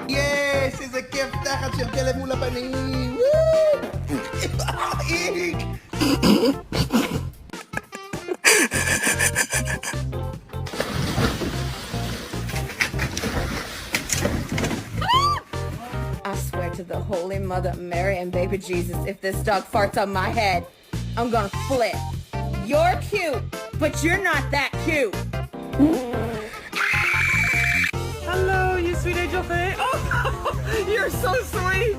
Yes, إذا كيف تاخد شغالة مو لبنانية. Woo! إيك. I swear to the Holy Mother Mary and baby Jesus, if this dog farts on my head, I'm gonna flip. You're cute, but you're not that cute. Hello, you sweet angel thing. Oh, you're so sweet.